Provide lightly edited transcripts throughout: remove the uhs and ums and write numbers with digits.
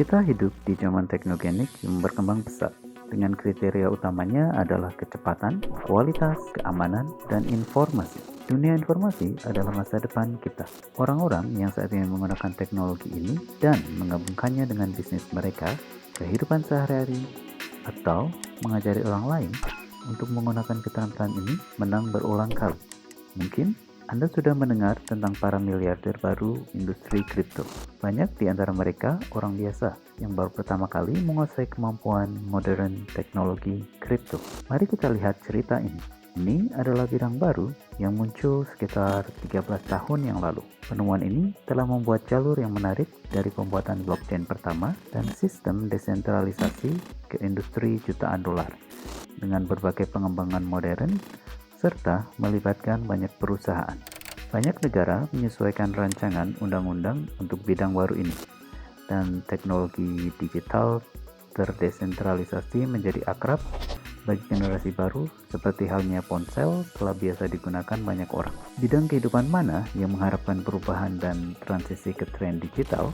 Kita hidup di zaman teknogenik yang berkembang pesat, dengan kriteria utamanya adalah kecepatan, kualitas, keamanan, dan informasi. Dunia informasi adalah masa depan kita. Orang-orang yang saat ini menggunakan teknologi ini dan menggabungkannya dengan bisnis mereka, kehidupan sehari-hari, atau mengajari orang lain untuk menggunakan keterampilan ini menang berulang kali. Mungkin Anda sudah mendengar tentang para miliarder baru industri kripto. Banyak di antara mereka orang biasa yang baru pertama kali menguasai kemampuan modern teknologi kripto. Mari kita lihat cerita ini. Ini adalah bidang baru yang muncul sekitar 13 tahun yang lalu. Penemuan ini telah membuat jalur yang menarik dari pembuatan blockchain pertama dan sistem desentralisasi ke industri jutaan dolar. Dengan berbagai pengembangan modern, serta melibatkan banyak perusahaan. Banyak negara menyesuaikan rancangan undang-undang untuk bidang baru ini, dan teknologi digital terdesentralisasi menjadi akrab bagi generasi baru seperti halnya ponsel telah biasa digunakan banyak orang. Bidang kehidupan mana yang mengharapkan perubahan dan transisi ke tren digital?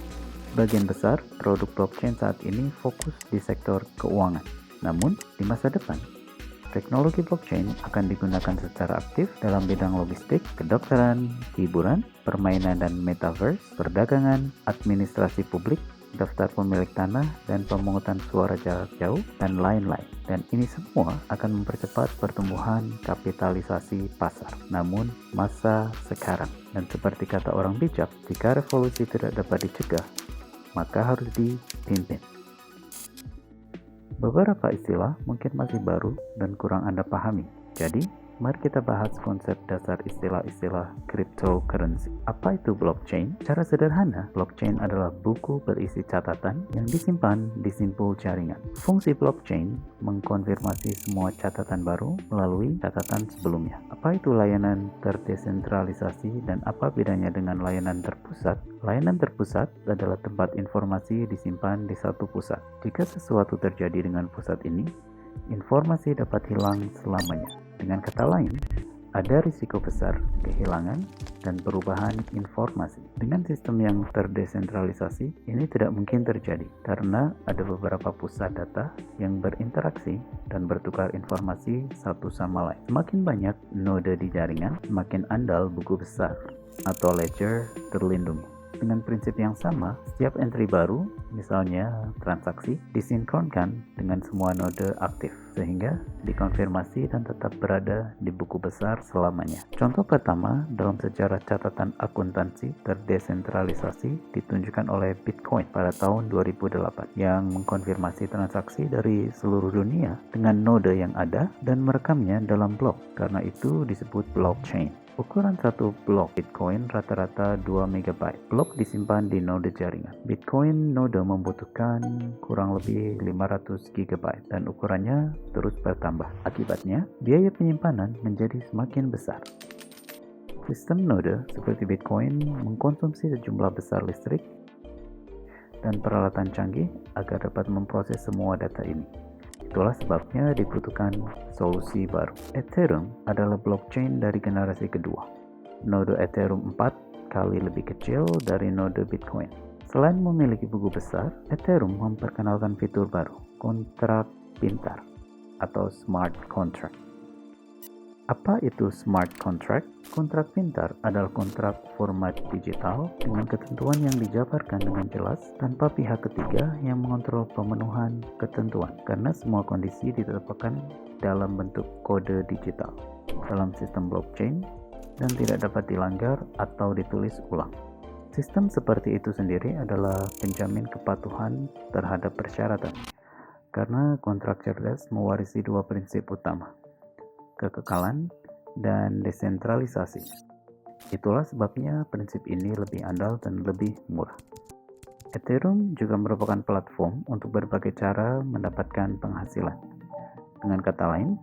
Sebagian besar produk blockchain saat ini fokus di sektor keuangan. Namun, di masa depan, teknologi blockchain akan digunakan secara aktif dalam bidang logistik, kedokteran, hiburan, permainan dan metaverse, perdagangan, administrasi publik, daftar pemilik tanah, dan pemungutan suara jarak jauh, dan lain-lain. Dan ini semua akan mempercepat pertumbuhan kapitalisasi pasar. Namun, masa sekarang. Dan seperti kata orang bijak, jika revolusi tidak dapat dicegah, maka harus dipimpin. Beberapa istilah mungkin masih baru dan kurang Anda pahami. Jadi, mari kita bahas konsep dasar istilah-istilah cryptocurrency. Apa itu blockchain? Secara sederhana, blockchain adalah buku berisi catatan yang disimpan di simpul jaringan. Fungsi blockchain mengkonfirmasi semua catatan baru melalui catatan sebelumnya. Apa itu layanan terdesentralisasi dan apa bedanya dengan layanan terpusat? Layanan terpusat adalah tempat informasi disimpan di satu pusat. Jika sesuatu terjadi dengan pusat ini, informasi dapat hilang selamanya. Dengan kata lain, ada risiko besar kehilangan dan perubahan informasi. Dengan sistem yang terdesentralisasi, ini tidak mungkin terjadi karena ada beberapa pusat data yang berinteraksi dan bertukar informasi satu sama lain. Semakin banyak node di jaringan, semakin andal buku besar atau ledger terlindungi. Dengan prinsip yang sama, setiap entry baru, misalnya transaksi, disinkronkan dengan semua node aktif, sehingga dikonfirmasi dan tetap berada di buku besar selamanya. Contoh pertama dalam sejarah catatan akuntansi terdesentralisasi ditunjukkan oleh Bitcoin pada tahun 2008, yang mengkonfirmasi transaksi dari seluruh dunia dengan node yang ada dan merekamnya dalam blok. Karena itu disebut blockchain. Ukuran satu blok Bitcoin rata-rata 2 MB. Blok disimpan di node jaringan. Bitcoin node membutuhkan kurang lebih 500 GB dan ukurannya terus bertambah. Akibatnya, biaya penyimpanan menjadi semakin besar. Sistem node seperti Bitcoin mengkonsumsi sejumlah besar listrik dan peralatan canggih agar dapat memproses semua data ini. Itulah sebabnya dibutuhkan solusi baru. Ethereum adalah blockchain dari generasi kedua. Node Ethereum 4 kali lebih kecil dari node Bitcoin. Selain memiliki buku besar, Ethereum memperkenalkan fitur baru, kontrak pintar atau smart contract. Apa itu smart contract? Kontrak pintar adalah kontrak format digital dengan ketentuan yang dijabarkan dengan jelas tanpa pihak ketiga yang mengontrol pemenuhan ketentuan, karena semua kondisi ditetapkan dalam bentuk kode digital dalam sistem blockchain dan tidak dapat dilanggar atau ditulis ulang. Sistem seperti itu sendiri adalah penjamin kepatuhan terhadap persyaratan, karena kontrak cerdas mewarisi dua prinsip utama, kekekalan dan desentralisasi. Itulah sebabnya prinsip ini lebih andal dan lebih murah. Ethereum juga merupakan platform untuk berbagai cara mendapatkan penghasilan. Dengan kata lain,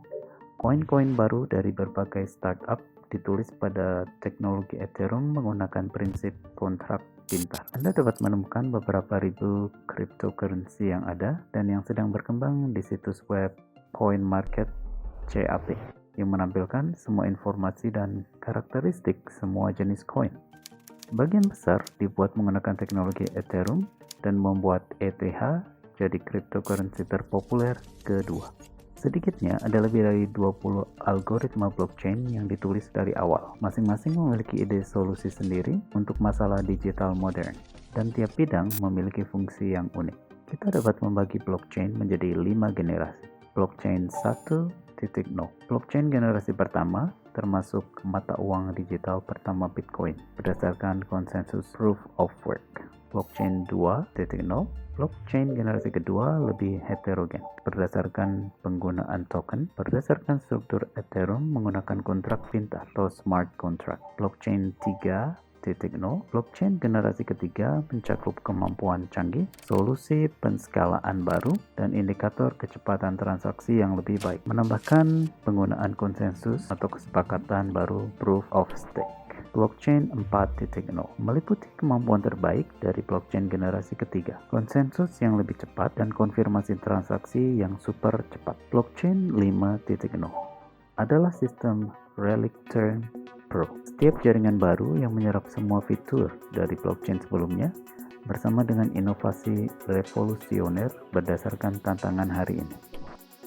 koin-koin baru dari berbagai startup ditulis pada teknologi Ethereum menggunakan prinsip kontrak pintar. Anda dapat menemukan beberapa ribu cryptocurrency yang ada dan yang sedang berkembang di situs web CoinMarketCap yang menampilkan semua informasi dan karakteristik semua jenis koin. Sebagian besar dibuat menggunakan teknologi Ethereum dan membuat ETH jadi cryptocurrency terpopuler kedua. Sedikitnya ada lebih dari 20 algoritma blockchain yang ditulis dari awal. Masing-masing memiliki ide solusi sendiri untuk masalah digital modern, dan tiap bidang memiliki fungsi yang unik. Kita dapat membagi blockchain menjadi 5 generasi. Blockchain 1.0. Blockchain generasi pertama termasuk mata uang digital pertama Bitcoin berdasarkan konsensus proof of work. Blockchain 2.0. Blockchain generasi kedua lebih heterogen berdasarkan penggunaan token berdasarkan struktur Ethereum menggunakan kontrak pintar atau smart contract. Blockchain 3.0. Blockchain generasi ketiga mencakup kemampuan canggih, solusi penskalaan baru, dan indikator kecepatan transaksi yang lebih baik, menambahkan penggunaan konsensus atau kesepakatan baru proof of stake. Blockchain 4.0 meliputi kemampuan terbaik dari blockchain generasi ketiga, konsensus yang lebih cepat, dan konfirmasi transaksi yang super cepat. Blockchain 5.0 adalah sistem Relic Term Pro. Setiap jaringan baru yang menyerap semua fitur dari blockchain sebelumnya bersama dengan inovasi revolusioner berdasarkan tantangan hari ini.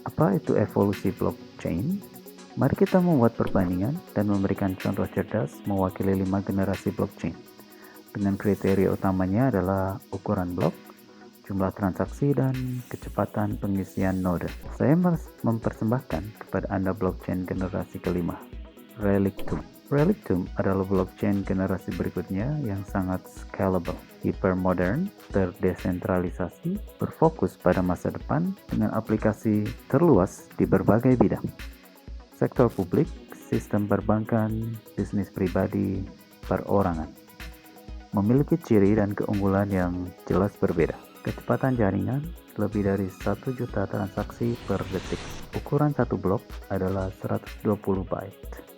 Apa itu evolusi blockchain? Mari kita membuat perbandingan dan memberikan contoh cerdas mewakili 5 generasi blockchain. Dengan kriteria utamanya adalah ukuran blok, jumlah transaksi, dan kecepatan pengisian node. Saya mempersembahkan kepada Anda blockchain generasi kelima, Relictum. Relictum adalah blockchain generasi berikutnya yang sangat scalable, hypermodern, terdesentralisasi, berfokus pada masa depan dengan aplikasi terluas di berbagai bidang. Sektor publik, sistem perbankan, bisnis pribadi, perorangan. Memiliki ciri dan keunggulan yang jelas berbeda. Kecepatan jaringan lebih dari 1 juta transaksi per detik. Ukuran satu blok adalah 120 byte.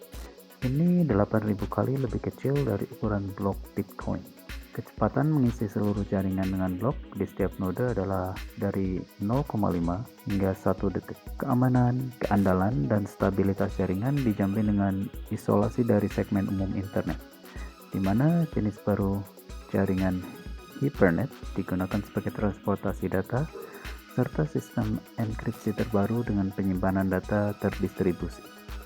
Ini 8.000 kali lebih kecil dari ukuran blok Bitcoin. Kecepatan mengisi seluruh jaringan dengan blok di setiap node adalah dari 0,5 hingga 1 detik. Keamanan, keandalan, dan stabilitas jaringan dijamin dengan isolasi dari segmen umum internet, di mana jenis baru jaringan Ethernet digunakan sebagai transportasi data, serta sistem enkripsi terbaru dengan penyimpanan data terdistribusi.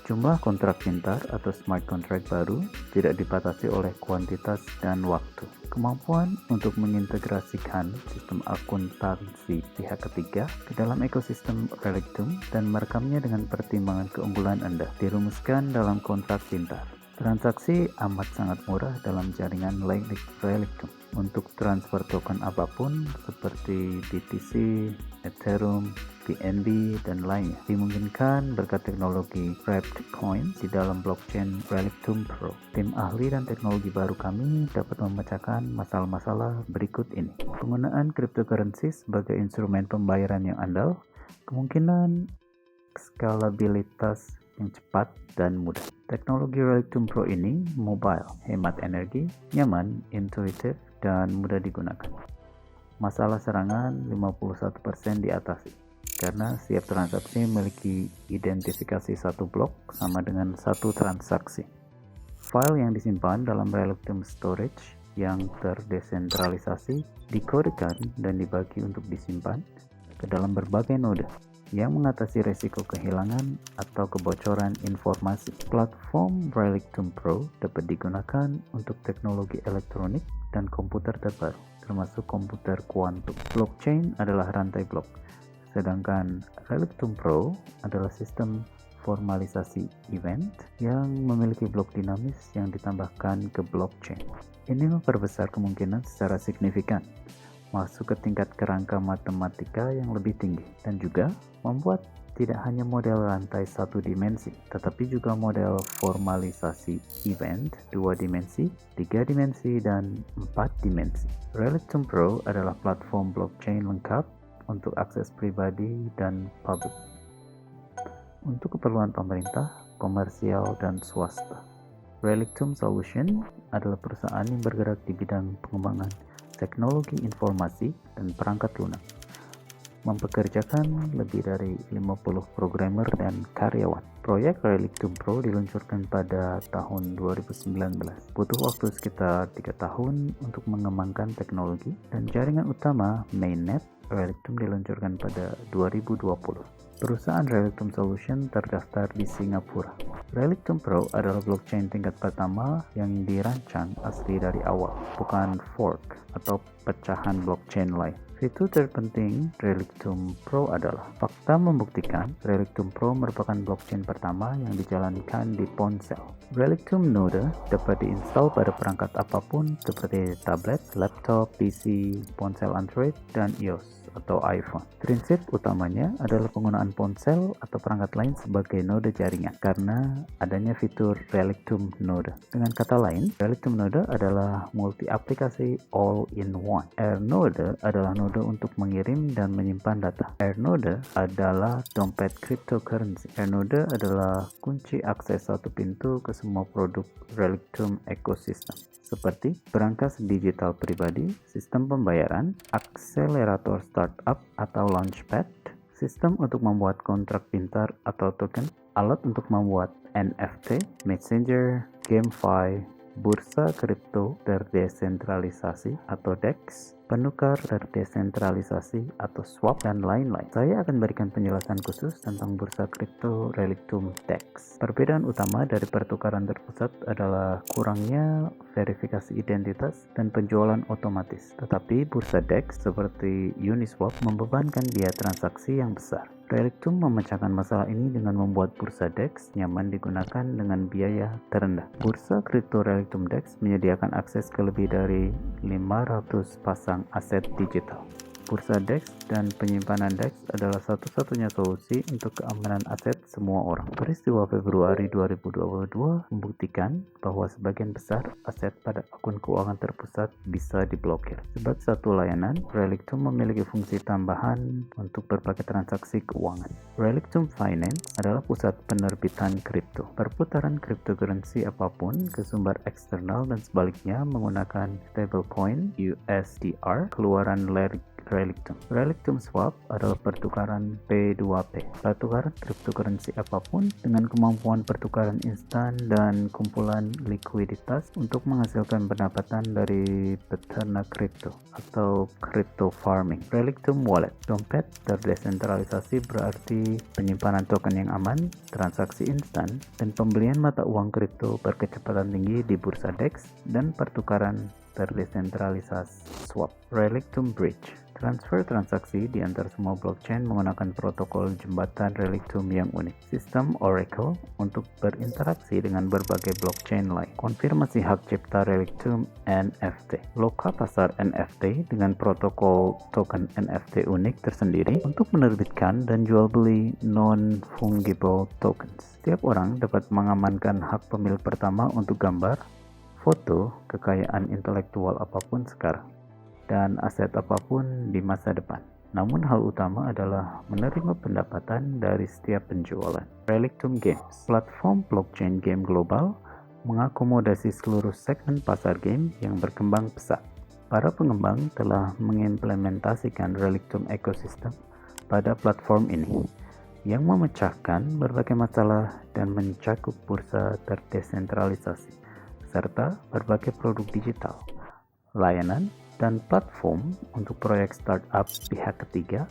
Jumlah kontrak pintar atau smart contract baru tidak dibatasi oleh kuantitas dan waktu. Kemampuan untuk mengintegrasikan sistem akuntansi pihak ketiga ke dalam ekosistem Relictum dan merekamnya dengan pertimbangan keunggulan Anda dirumuskan dalam kontrak pintar. Transaksi amat sangat murah dalam jaringan Relictum. Untuk transfer token apapun seperti BTC, Ethereum, BNB, dan lainnya dimungkinkan berkat teknologi Wrapped Coins di dalam blockchain Relictum Pro. Tim ahli dan teknologi baru kami dapat memecahkan masalah-masalah berikut ini. Penggunaan cryptocurrency sebagai instrumen pembayaran yang andal, kemungkinan skalabilitas yang cepat dan mudah. Teknologi Relictum Pro ini mobile, hemat energi, nyaman, intuitif, dan mudah digunakan. Masalah serangan 51% diatasi karena setiap transaksi memiliki identifikasi satu blok sama dengan satu transaksi. File yang disimpan dalam Relictum Storage yang terdesentralisasi dikodekan dan dibagi untuk disimpan ke dalam berbagai node yang mengatasi risiko kehilangan atau kebocoran informasi. Platform Relictum Pro dapat digunakan untuk teknologi elektronik dan komputer terbaru, termasuk komputer kuantum. Blockchain adalah rantai blok, sedangkan Relictum Pro adalah sistem formalisasi event yang memiliki blok dinamis yang ditambahkan ke blockchain. Ini memperbesar kemungkinan secara signifikan masuk ke tingkat kerangka matematika yang lebih tinggi dan juga membuat tidak hanya model rantai satu dimensi, tetapi juga model formalisasi event 2 dimensi, 3 dimensi, dan 4 dimensi. Relictum Pro adalah platform blockchain lengkap untuk akses pribadi dan publik, untuk keperluan pemerintah, komersial, dan swasta. Relictum Solution adalah perusahaan yang bergerak di bidang pengembangan teknologi informasi dan perangkat lunak. mempekerjakan lebih dari 50 programmer dan karyawan. Proyek Relictum Pro diluncurkan pada tahun 2019. Butuh waktu sekitar 3 tahun untuk mengembangkan teknologi dan jaringan utama mainnet Relictum diluncurkan pada 2020. Perusahaan Relictum Solution terdaftar di Singapura. Relictum Pro adalah blockchain tingkat pertama yang dirancang asli dari awal, bukan fork atau pecahan blockchain lain. Fitur terpenting Relictum Pro adalah fakta membuktikan Relictum Pro merupakan blockchain pertama yang dijalankan di ponsel. Relictum Node dapat diinstal pada perangkat apapun seperti tablet, laptop, PC, ponsel Android, dan iOS atau iPhone. Prinsip utamanya adalah penggunaan ponsel atau perangkat lain sebagai node jaringan karena adanya fitur Relictum Node. Dengan kata lain, Relictum Node adalah multi-aplikasi all-in-one. AirNode adalah node untuk mengirim dan menyimpan data. AirNode adalah dompet cryptocurrency. AirNode adalah kunci akses satu pintu ke semua produk Relictum ecosystem, seperti berangkas digital pribadi, sistem pembayaran, akselerator startup atau launchpad, sistem untuk membuat kontrak pintar atau token, alat untuk membuat NFT, messenger, GameFi, bursa kripto terdesentralisasi atau DEX, penukar terdesentralisasi atau swap, dan lain-lain. Saya akan berikan penjelasan khusus tentang bursa kripto Relictum DEX. Perbedaan utama dari pertukaran terpusat adalah kurangnya verifikasi identitas dan penjualan otomatis. Tetapi bursa DEX seperti Uniswap membebankan biaya transaksi yang besar. Relictum memecahkan masalah ini dengan membuat bursa DEX nyaman digunakan dengan biaya terendah. Bursa kripto Relictum DEX menyediakan akses ke lebih dari 500 pasang aset digital. Bursa DEX dan penyimpanan DEX adalah satu-satunya solusi untuk keamanan aset semua orang. Peristiwa Februari 2022 membuktikan bahwa sebagian besar aset pada akun keuangan terpusat bisa diblokir. Sebab satu layanan, Relictum memiliki fungsi tambahan untuk berbagai transaksi keuangan. Relictum Finance adalah pusat penerbitan kripto. Perputaran cryptocurrency apapun ke sumber eksternal dan sebaliknya menggunakan stablecoin USDR keluaran Relictum. Relictum Swap adalah pertukaran P2P, pertukaran cryptocurrency apapun dengan kemampuan pertukaran instan dan kumpulan likuiditas untuk menghasilkan pendapatan dari peternak kripto atau crypto farming. Relictum Wallet, dompet terdesentralisasi berarti penyimpanan token yang aman, transaksi instan, dan pembelian mata uang kripto berkecepatan tinggi di bursa DEX dan pertukaran terdesentralisasi swap. Relictum Bridge, transfer transaksi di antara semua blockchain menggunakan protokol jembatan Relictum yang unik. Sistem Oracle untuk berinteraksi dengan berbagai blockchain lain. Konfirmasi hak cipta Relictum NFT. Loka pasar NFT dengan protokol token NFT unik tersendiri untuk menerbitkan dan jual beli non-fungible tokens. Setiap orang dapat mengamankan hak pemilik pertama untuk gambar, foto, kekayaan intelektual apapun sekarang, dan aset apapun di masa depan. Namun hal utama adalah menerima pendapatan dari setiap penjualan. Relictum Games, platform blockchain game global, mengakomodasi seluruh segmen pasar game yang berkembang pesat. Para pengembang telah mengimplementasikan Relictum ecosystem pada platform ini, yang memecahkan berbagai masalah dan mencakup bursa terdesentralisasi, serta berbagai produk digital, layanan, dan platform untuk proyek startup pihak ketiga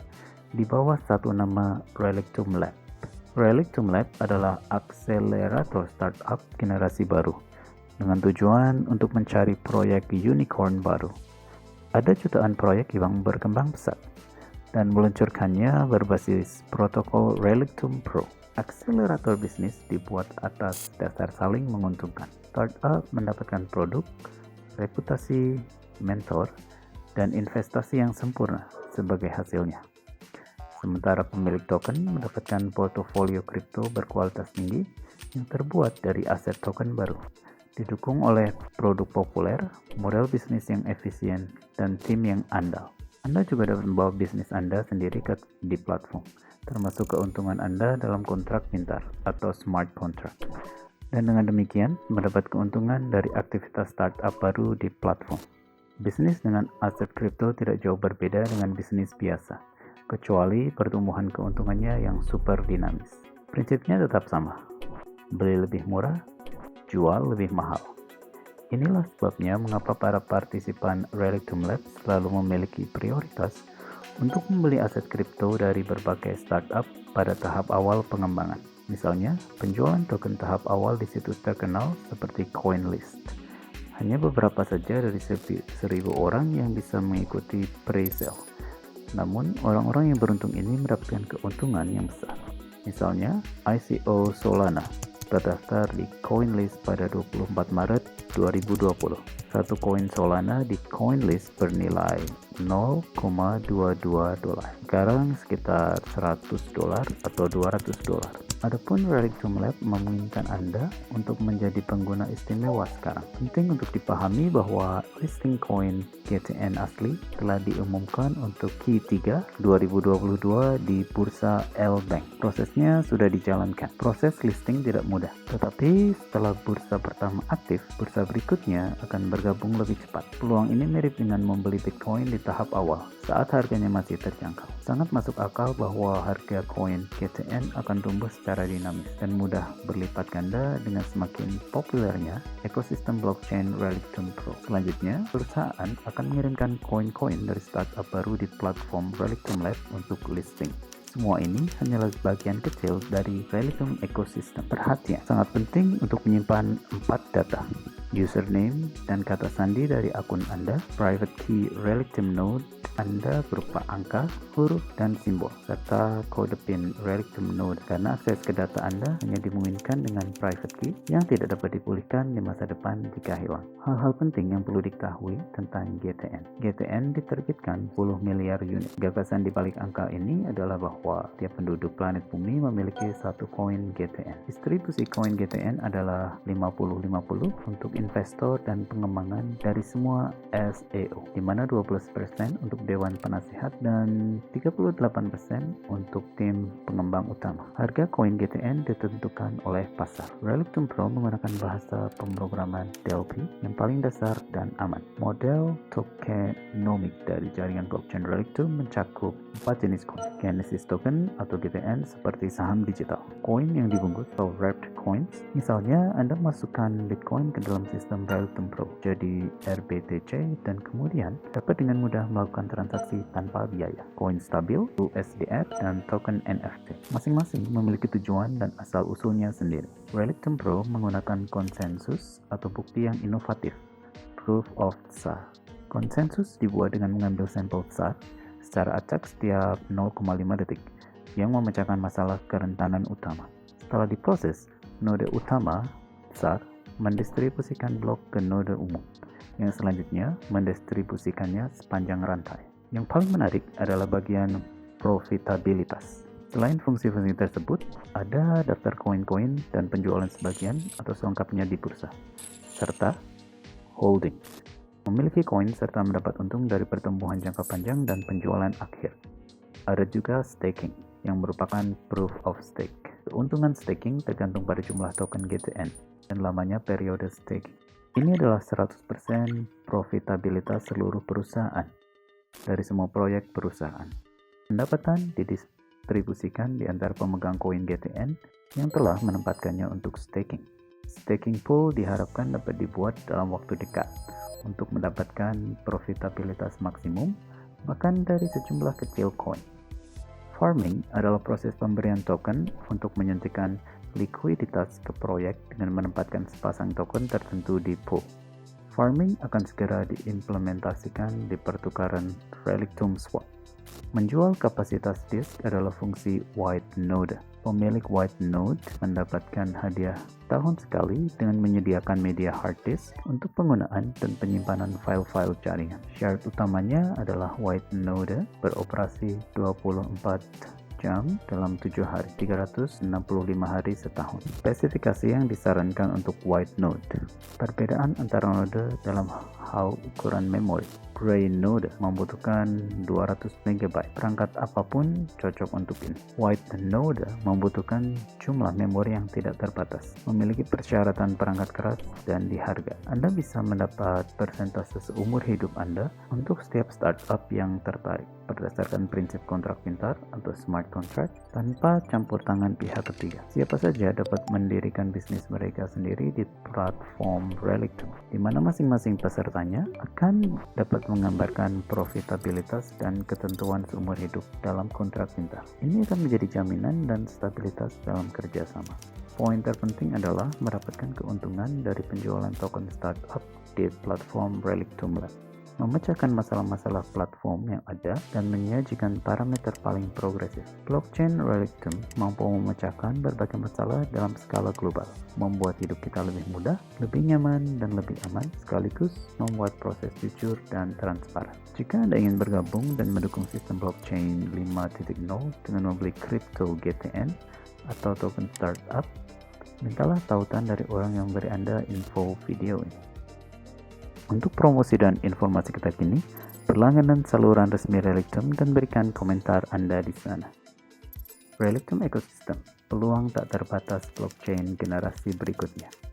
di bawah satu nama Relictum Lab. Relictum Lab adalah akselerator startup generasi baru dengan tujuan untuk mencari proyek unicorn baru. Ada jutaan proyek yang berkembang pesat dan meluncurkannya berbasis protokol Relictum Pro. Akselerator bisnis dibuat atas dasar saling menguntungkan. Startup mendapatkan produk, reputasi, mentor, dan investasi yang sempurna sebagai hasilnya. Sementara pemilik token mendapatkan portofolio kripto berkualitas tinggi yang terbuat dari aset token baru, didukung oleh produk populer, model bisnis yang efisien, dan tim yang andal. Anda juga dapat membawa bisnis Anda sendiri di platform, termasuk keuntungan Anda dalam kontrak pintar atau smart contract. Dan dengan demikian, mendapat keuntungan dari aktivitas startup baru di platform. Bisnis dengan aset kripto tidak jauh berbeda dengan bisnis biasa. kecuali pertumbuhan keuntungannya yang super dinamis. Prinsipnya tetap sama, beli lebih murah, jual lebih mahal. Inilah sebabnya mengapa para partisipan Relictum Labs selalu memiliki prioritas untuk membeli aset kripto dari berbagai startup pada tahap awal pengembangan. Misalnya, penjualan token tahap awal di situs terkenal seperti CoinList. Hanya beberapa saja dari 1.000 orang yang bisa mengikuti pre-sale. Namun, orang-orang yang beruntung ini mendapatkan keuntungan yang besar. Misalnya, ICO Solana terdaftar di CoinList pada 24 Maret 2020. Satu koin Solana di CoinList bernilai $0,22. Sekarang sekitar $100 atau $200. Adapun Relictum Lab memungkinkan Anda untuk menjadi pengguna istimewa sekarang. Penting untuk dipahami bahwa listing koin GTN asli telah diumumkan untuk Q3 2022 di Bursa L-Bank. Prosesnya sudah dijalankan. Proses listing tidak mudah, tetapi setelah bursa pertama aktif, bursa berikutnya akan bergabung lebih cepat. Peluang ini mirip dengan membeli Bitcoin di tahap awal, saat harganya masih terjangkau. Sangat masuk akal bahwa harga koin GTN akan tumbuh secara dinamis dan mudah berlipat ganda dengan semakin populernya ekosistem blockchain Relictum Pro. Selanjutnya, perusahaan akan mengirimkan koin-koin dari startup baru di platform Relictum Lab untuk listing. Semua ini hanyalah bagian kecil dari Relictum ecosystem. Perhatian, sangat penting untuk menyimpan 4 data: username dan kata sandi dari akun Anda, private key Relictum node Anda berupa angka, huruf, dan simbol, serta kode PIN Relictum node, karena akses ke data Anda hanya dimungkinkan dengan private key yang tidak dapat dipulihkan di masa depan jika hilang. Hal-hal penting yang perlu diketahui tentang GTN. GTN diterbitkan 10 miliar unit. Gagasan di balik angka ini adalah bahwa tiap penduduk planet bumi memiliki satu koin GTN. Distribusi koin GTN adalah 50-50 untuk investor dan pengembangan dari semua SEO, di mana 12% untuk Dewan Penasihat dan 38% untuk tim pengembang utama. Harga koin GTN ditentukan oleh pasar. Relictum Pro menggunakan bahasa pemrograman Delphi yang paling dasar dan aman. Model tokenomic dari jaringan blockchain Relictum mencakup 4 jenis koin. Genesis token atau GTN seperti saham digital. Koin yang dibungkus atau wrapped coins. Misalnya, Anda masukkan Bitcoin ke dalam sistem Relictum Pro jadi RBTC dan kemudian dapat dengan mudah melakukan transaksi tanpa biaya. Koin stabil, USDF, dan token NFT. Masing-masing memiliki tujuan dan asal-usulnya sendiri. Relictum Pro menggunakan konsensus atau bukti yang inovatif, proof of SAR. Konsensus dibuat dengan mengambil sampel SAR secara acak setiap 0,5 detik yang memecahkan masalah kerentanan utama. Setelah diproses, node utama SAR mendistribusikan blok ke node umum yang selanjutnya mendistribusikannya sepanjang rantai. Yang paling menarik adalah bagian profitabilitas. Selain fungsi-fungsi tersebut, ada daftar koin-koin dan penjualan sebagian atau selengkapnya di bursa, serta holding, memiliki koin serta mendapat untung dari pertumbuhan jangka panjang dan penjualan akhir. Ada juga staking, yang merupakan proof of stake. Keuntungan staking tergantung pada jumlah token GTN dan lamanya periode staking. Ini adalah 100% profitabilitas seluruh perusahaan dari semua proyek perusahaan. Pendapatan didistribusikan di antara pemegang koin GTN yang telah menempatkannya untuk staking. Staking pool diharapkan dapat dibuat dalam waktu dekat untuk mendapatkan profitabilitas maksimum bahkan dari sejumlah kecil koin. Farming adalah proses pemberian token untuk menyuntikkan likuiditas ke proyek dengan menempatkan sepasang token tertentu di pool. Farming akan segera diimplementasikan di pertukaran Relictum Swap. Menjual kapasitas disk adalah fungsi white node. Pemilik white node mendapatkan hadiah tahun sekali dengan menyediakan media hard disk untuk penggunaan dan penyimpanan file-file jaringan. Syarat utamanya adalah white node beroperasi 24 jam dalam 7 hari, 365 hari setahun. Spesifikasi yang disarankan untuk white node. Perbedaan antara node dalam hal ukuran memori. Gray node membutuhkan 200 MB. Perangkat apapun cocok untuk ini. White node membutuhkan jumlah memori yang tidak terbatas, memiliki persyaratan perangkat keras, dan di harga. Anda bisa mendapat persentase seumur hidup Anda untuk setiap startup yang tertarik berdasarkan prinsip kontrak pintar atau smart contract tanpa campur tangan pihak ketiga. Siapa saja dapat mendirikan bisnis mereka sendiri di platform Relictum, di mana masing-masing pesertanya akan dapat menggambarkan profitabilitas dan ketentuan seumur hidup dalam kontrak pintar. Ini akan menjadi jaminan dan stabilitas dalam kerjasama. Poin terpenting adalah mendapatkan keuntungan dari penjualan token startup di platform Relictum Lab, memecahkan masalah-masalah platform yang ada dan menyajikan parameter paling progresif. Blockchain Relictum mampu memecahkan berbagai masalah dalam skala global, membuat hidup kita lebih mudah, lebih nyaman, dan lebih aman, sekaligus membuat proses jujur dan transparan. Jika Anda ingin bergabung dan mendukung sistem blockchain 5.0 dengan membeli crypto GTN atau token startup, mintalah tautan dari orang yang memberi Anda info video ini. Untuk promosi dan informasi terkini, berlangganan saluran resmi Relictum dan berikan komentar Anda di sana. Relictum Ecosystem, peluang tak terbatas blockchain generasi berikutnya.